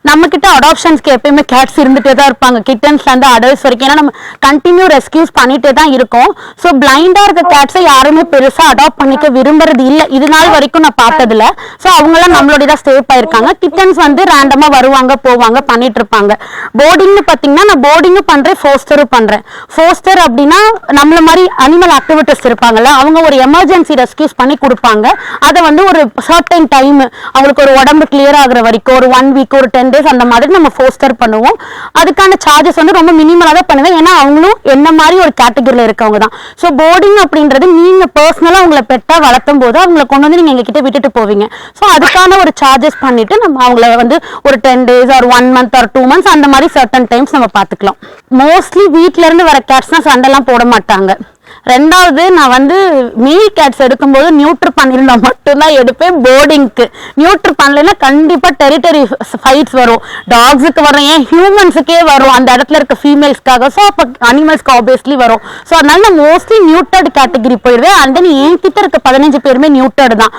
நம்ம கிட்ட அடாப்ஷன்ஸ்க்கு எப்பயுமே கேட்ஸ் இருந்துட்டே தான் இருப்பாங்க, கிட்டன்ஸ்ல இருந்து அடல்ட்ஸ் வரைக்கும். ஏன்னா நம்ம கண்டினியூ ரெஸ்கியூஸ் பண்ணிட்டே தான் இருக்கோம். ஸோ பிளைண்டா இருக்க கேட்ஸை யாருமே பெருசா அடாப்ட் பண்ணிக்க விரும்புறது இல்ல, இது நாள் வரைக்கும் நான் பார்த்ததுல. ஸோ அவங்களாம் நம்மளோட தான் சேவ் ஆயிருக்காங்க. கிட்டன்ஸ் வந்து ரேண்டமா வருவாங்க போவாங்க பண்ணிட்டு இருப்பாங்க. போர்டிங்னு பாத்தீங்கன்னா நான் போர்டிங்கும் பண்றேன், ஃபோஸ்டரும் பண்றேன். ஃபோஸ்டர் அப்படின்னா நம்மள மாதிரி அனிமல் ஆக்டிவிட்டிஸ்ட் இருப்பாங்கல்ல, அவங்க ஒரு எமர்ஜென்சி ரெஸ்கியூஸ் பண்ணி கொடுப்பாங்க. அதை வந்து ஒரு சர்டன் டைம் அவங்களுக்கு ஒரு உடம்பு கிளியர் ஆகுற வரைக்கும் ஒரு 1 வீக் ஒரு 10 days அந்த மாதிரி நம்ம ஃபோஸ்டர் பண்ணுவோம். அதுக்கான சார்ஜஸ் வந்து ரொம்ப மினிமலா தான் பண்ணுவேன், ஏன்னா அவங்களும் என்ன மாதிரி ஒரு கேட்டகரியில இருக்கவங்க தான். ஸோ போர்டிங் அப்படின்றது நீங்க பர்சனலா உங்களை பெட்டா வளர்த்தும் போது அவங்களை கொண்டு வந்து நீங்க எங்ககிட்ட விட்டுட்டு போவீங்க. ஸோ அதுக்கான ஒரு சார்ஜஸ் பண்ணிட்டு நம்ம அவங்கள வந்து ஒரு 10 days ஒரு 1 month ஒரு 2 months அந்த மாதிரி சர்டன் டைம்ஸ் நம்ம பார்த்துக்கலாம். மோஸ்ட்லி வீட்ல இருந்து வர கேட்ஸ்னா சண்டைலாம் போட மாட்டாங்க. ரெண்டாவது நான் வந்து மீல் கேட்ஸ் எடுக்கும்போது நியூட்ரு பண்ணிருந்தா மட்டும்தான் எடுப்பேன். போர்டிங்க்கு நியூட்ரு பண்ணலைன்னா கண்டிப்பா டெரிட்டரி ஃபைட்ஸ் வரும். டாக்ஸுக்கு வரும், ஏன் ஹியூமன்ஸுக்கே வரும் அந்த இடத்துல இருக்க ஃபீமேல்ஸ்க்காக. ஸோ அப்போ அனிமல்ஸ்க்கு ஆப்வியஸ்லி வரும். ஸோ அதனால நான் மோஸ்ட்லி நியூட்டர்டு கேட்டகரி போயிடுவேன். அண்ட் தென் என்கிட்ட இருக்க 15 பேருமே நியூட்டர்டு தான்.